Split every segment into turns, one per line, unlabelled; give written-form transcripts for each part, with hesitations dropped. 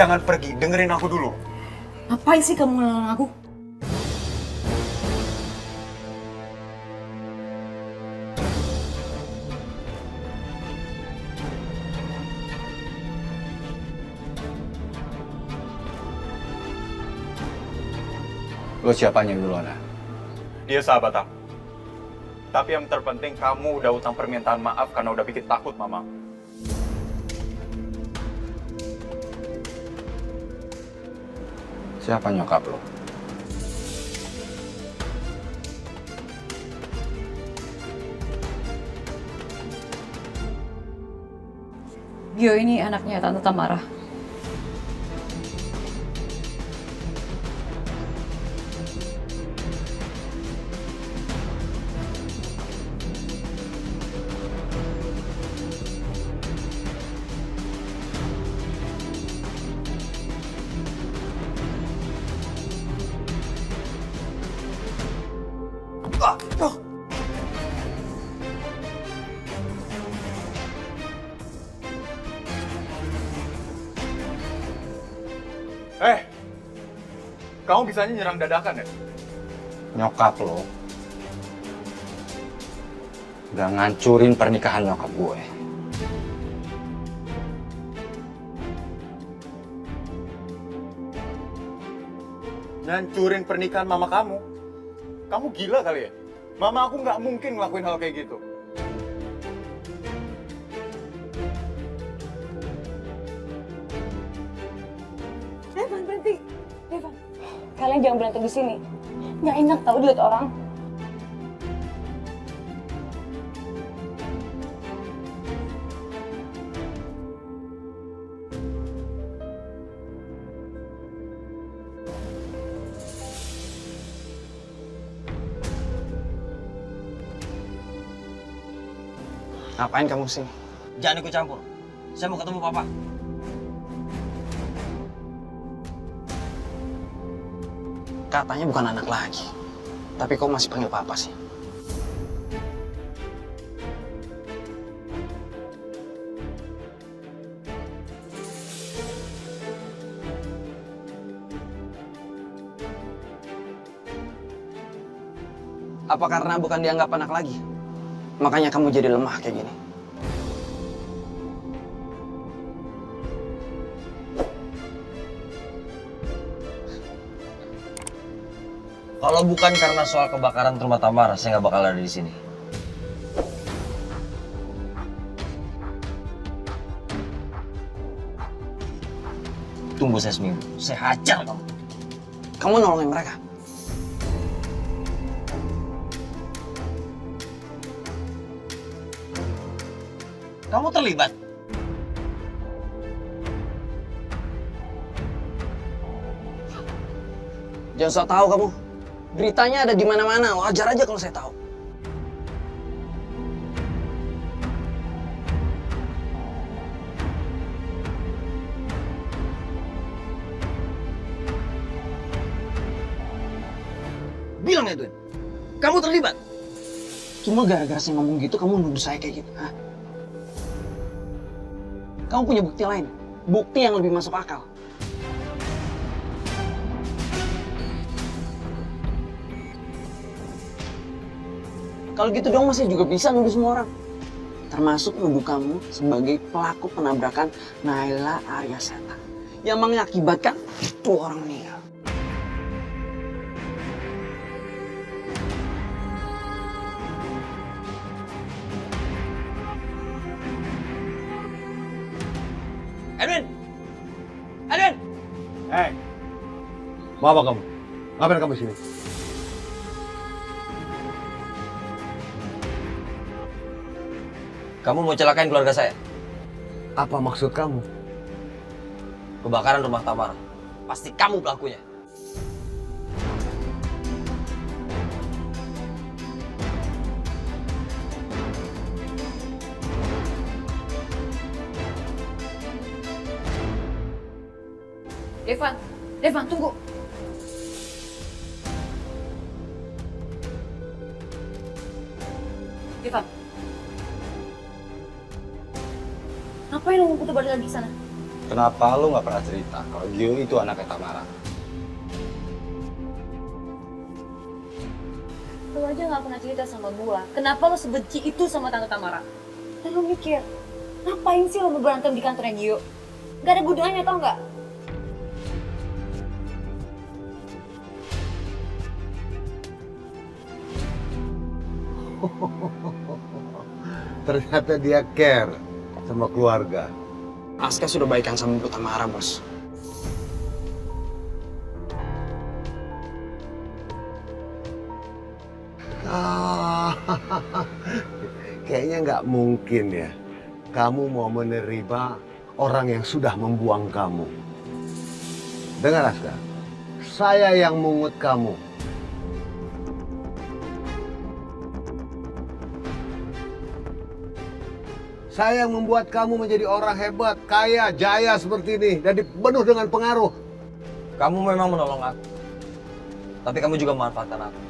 jangan pergi, dengerin aku dulu.
Ngapain sih kamu ngelarang aku?
Lo siapanya dulu, Ana? Dia sahabat aku. Tapi yang terpenting kamu udah utang permintaan maaf karena udah bikin takut mama. Siapa nyokap lo?
Gio ini anaknya Tante Tamara.
Kamu bisanya nyerang dadakan ya?
Nyokap lo udah ngancurin pernikahan nyokap gue.
Ngancurin pernikahan mama kamu? Kamu gila kali ya? Mama aku nggak mungkin ngelakuin hal kayak gitu.
Devan, berhenti. Devan, kalian jangan berantem di sini. Nggak enak tahu dilihat orang.
Ngapain kamu sini?
Jangan ikut campur. Saya mau ketemu papa.
Katanya bukan anak lagi. Tapi kok masih panggil papa sih? Apa karena bukan dianggap anak lagi? Makanya kamu jadi lemah kayak gini.
Kalau bukan karena soal kebakaran rumah Tamara, saya nggak bakal ada di sini. Tunggu saya seminggu, saya hajar kamu.
Kamu nolongin mereka.
Kamu terlibat.
Jangan sok tahu kamu. Beritanya ada di mana-mana. Wajar aja kalau saya tahu.
Bilang Edwin, kamu terlibat.
Cuma gara-gara saya ngomong gitu, kamu nuduh saya kayak gitu. Hah? Kamu punya bukti lain. Bukti yang lebih masuk akal. Kalau gitu dong masih juga bisa nuduh semua orang. Termasuk nuduh kamu sebagai pelaku penabrakan Naila Aryaseta. Yang mengakibatkan dua orang meninggal.
Edwin! Edwin!
Hei, mau apa kamu? Ngapain kamu sini?
Kamu mau celakain keluarga saya?
Apa maksud kamu?
Kebakaran rumah Tamara. Pasti kamu pelakunya.
Devan, Devan, tunggu. Devan. Ngapain lo ngumpul balik lagi di sana?
Kenapa lu nggak pernah cerita kalau Gio itu anaknya Tamara?
Lu aja gak pernah cerita sama gua. Kenapa lu sebenci itu sama Tante Tamara? Dan lu mikir, ngapain sih lu mau berantem di kantornya Gio? Gak ada gunanya tau gak?
Ternyata dia care sama keluarga.
Aska sudah baikan sama Bu Tamara, bos.
Ah, kayaknya nggak mungkin ya. Kamu mau menerima orang yang sudah membuang kamu. Dengar Aska, saya yang mungut kamu. Saya yang membuat kamu menjadi orang hebat, kaya, jaya seperti ini, dan penuh dengan pengaruh.
Kamu memang menolong aku. Tapi kamu juga memanfaatkan aku.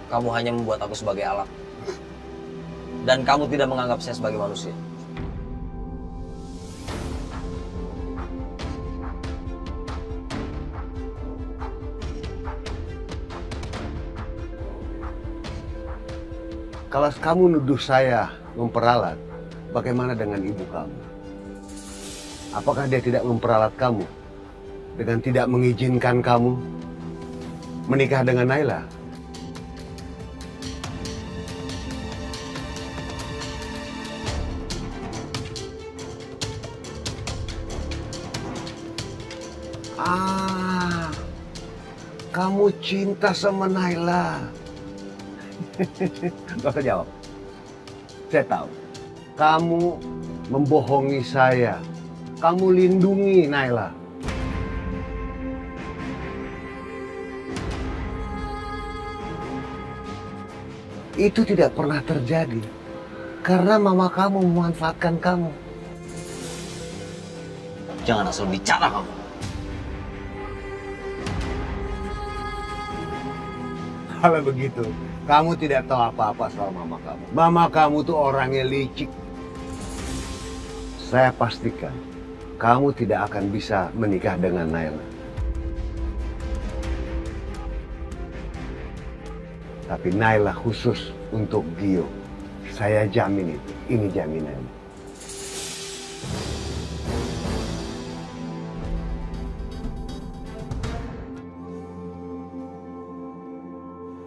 Kamu hanya membuat aku sebagai alat. Dan kamu tidak menganggap saya sebagai manusia.
Kalau kamu nuduh saya memperalat, bagaimana dengan ibu kamu? Apakah dia tidak memperalat kamu dengan tidak mengizinkan kamu menikah dengan Naila? Ah, kamu cinta sama Naila. Gak usah jawab. Saya tahu. Kamu membohongi saya. Kamu lindungi Naila. Itu tidak pernah terjadi. Karena mama kamu memanfaatkan kamu.
Jangan asal bicara kamu.
Kalau begitu, kamu tidak tahu apa-apa soal mama kamu. Mama kamu tuh orangnya licik. Saya pastikan, kamu tidak akan bisa menikah dengan Naila. Tapi Naila khusus untuk Gio. Saya jamin itu. Ini jaminannya.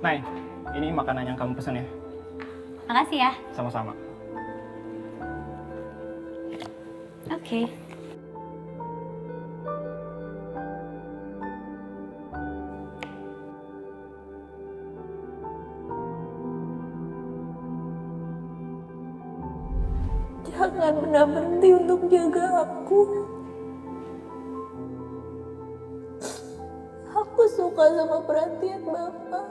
Nay, ini makanan yang kamu pesan ya.
Makasih ya.
Sama-sama.
Oke. Jangan pernah berhenti untuk jaga aku. Aku suka sama perhatian Bapak.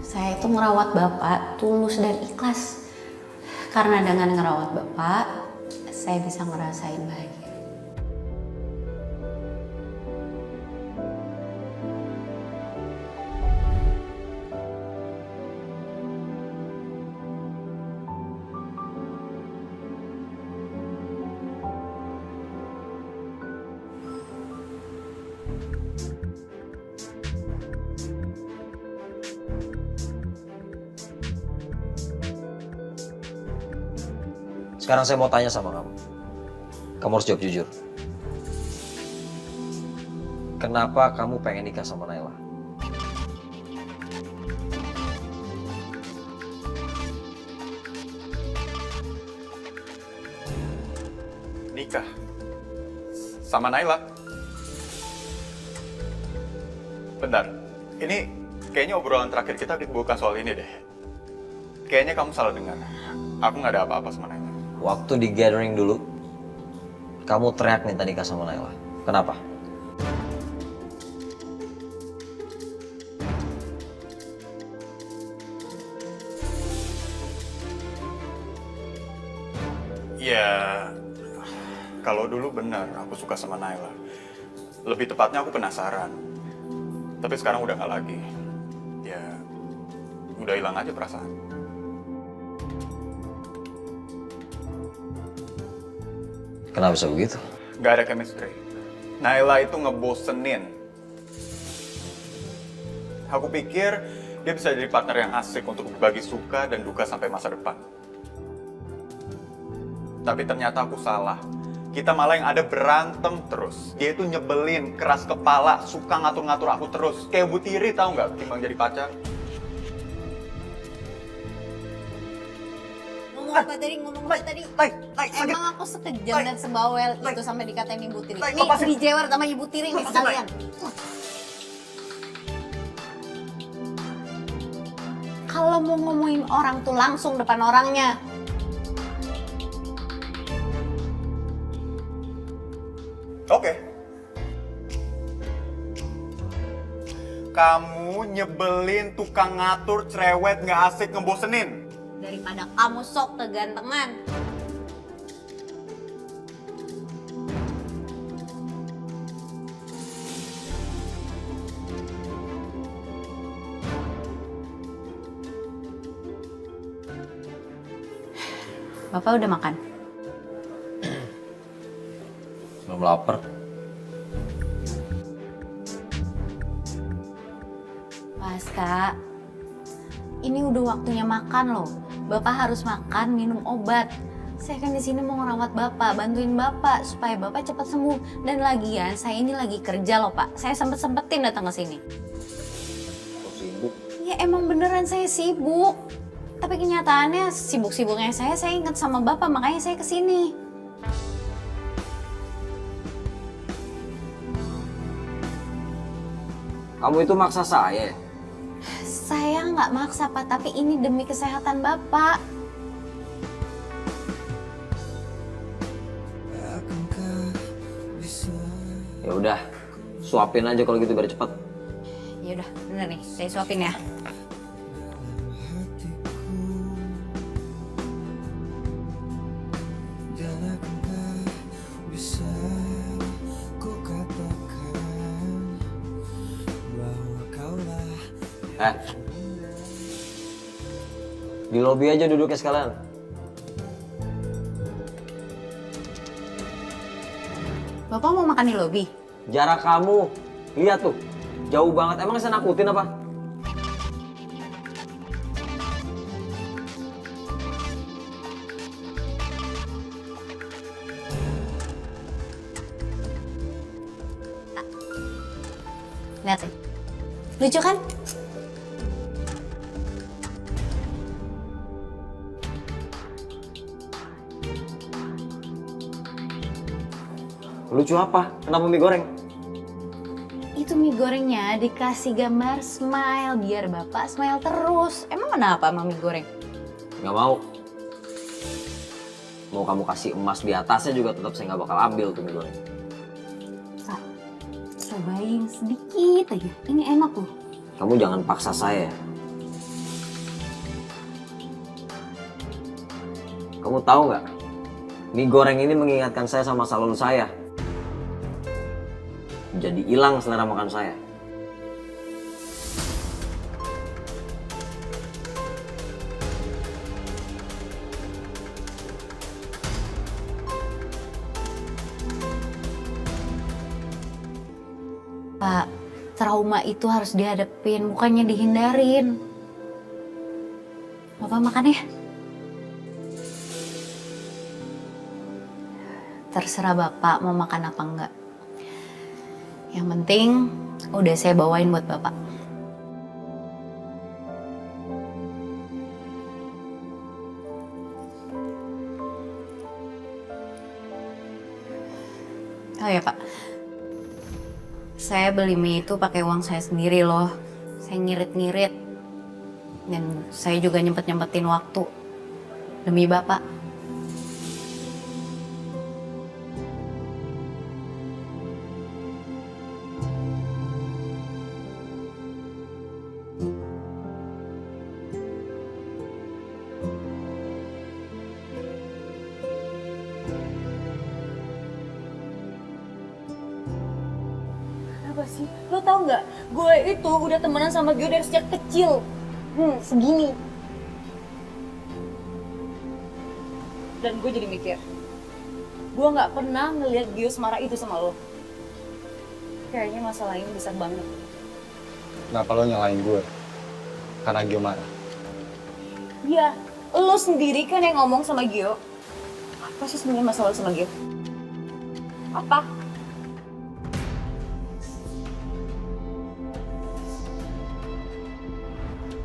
Saya itu merawat Bapak tulus dan ikhlas. Karena dengan ngerawat Bapak, saya bisa ngerasain bahagia.
Sekarang saya mau tanya sama kamu. Kamu harus jawab jujur. Kenapa kamu pengen nikah sama Naila?
Nikah? Sama Naila? Bentar, ini kayaknya obrolan terakhir kita bukan soal ini deh. Kayaknya kamu salah dengar. Aku nggak ada apa-apa sama Naila.
Waktu di gathering dulu, kamu teriak minta nikah sama Naila. Kenapa?
Ya, Kalau dulu benar aku suka sama Naila. Lebih tepatnya aku penasaran. Tapi sekarang udah nggak lagi. Ya, udah hilang aja perasaan.
Kenapa bisa begitu?
Nggak ada chemistry. Naila itu ngebosenin. Aku pikir dia bisa jadi partner yang asik untuk berbagi suka dan duka sampai masa depan. Tapi ternyata aku salah. Kita malah yang ada berantem terus. Dia itu nyebelin, keras kepala, suka ngatur-ngatur aku terus. Kayak Bu Tiri, tahu nggak, timbang jadi pacar.
Ngomong apa tadi? Emang aku sekejam dan sebawel itu sampai dikatain Ibu Tiri. Nih, dijewer sama Ibu Tiri nih sekalian. Kalau mau ngomongin orang tuh langsung depan orangnya.
Oke. Kamu nyebelin, tukang ngatur, cerewet, nggak asik, ngebosenin.
Daripada kamu sok kegantengan.
Bapak udah makan?
Belum lapar.
Mas Kak, ini udah waktunya makan loh. Bapak harus makan, minum obat. Saya kan di sini mau ngerawat Bapak, bantuin Bapak supaya Bapak cepat sembuh. Dan lagian, saya ini lagi kerja loh Pak. Saya sempet-sempetin datang ke sini.
Kok sibuk?
Ya emang beneran saya sibuk. Tapi kenyataannya sibuk-sibuknya saya ingat sama Bapak, makanya saya kesini.
Kamu itu maksa saya?
Saya nggak maksa Pak, tapi ini demi kesehatan Bapak.
Ya udah, suapin aja kalau gitu biar cepet.
Ya udah, bener nih, saya suapin ya.
Di lobi aja duduknya sekalian.
Bapak mau makan di lobi?
Jarak kamu, lihat tuh, jauh banget. Emang saya nakutin apa?
Lihat sih. Lucu kan?
Lucu apa? Kenapa mie goreng?
Itu mie gorengnya dikasih gambar smile biar Bapak smile terus. Emang kenapa sama mie goreng?
Nggak mau. Mau kamu kasih emas di atasnya juga tetap saya nggak bakal ambil tuh mie goreng.
Pak, cobain sedikit aja. Ini enak loh.
Kamu jangan paksa saya. Kamu tahu nggak? Mie goreng ini mengingatkan saya sama masa lalu saya. Jadi hilang selera makan saya.
Pak, trauma itu harus dihadapin, bukannya dihindarin. Bapak makan ya? Terserah Bapak mau makan apa enggak. Yang penting udah saya bawain buat Bapak. Oh ya Pak, saya beli mie itu pakai uang saya sendiri loh. Saya ngirit-ngirit. Dan saya juga nyempet-nyempetin waktu demi Bapak.
Apa sih? Lo tau nggak? Gue itu udah temenan sama Gio dari sejak kecil. Segini. Dan gue jadi mikir, gue nggak pernah ngeliat Gio semarah itu sama lo. Kayaknya masalah ini besar banget.
Kenapa lo nyalain gue? Karena Gio marah.
Iya, lo sendiri kan yang ngomong sama Gio. Apa sih sebenarnya masalah lo sama Gio? Apa?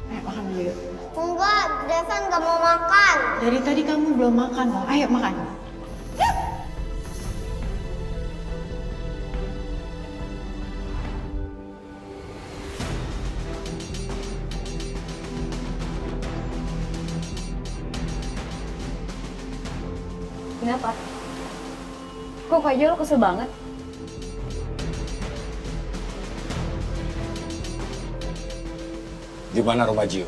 Ayo makan dulu yuk.
Enggak, Devan gak mau makan.
Dari tadi kamu belum makan loh. Ayo makan. Kenapa? Kok kayaknya lo kesel banget?
Di mana rumah Gio?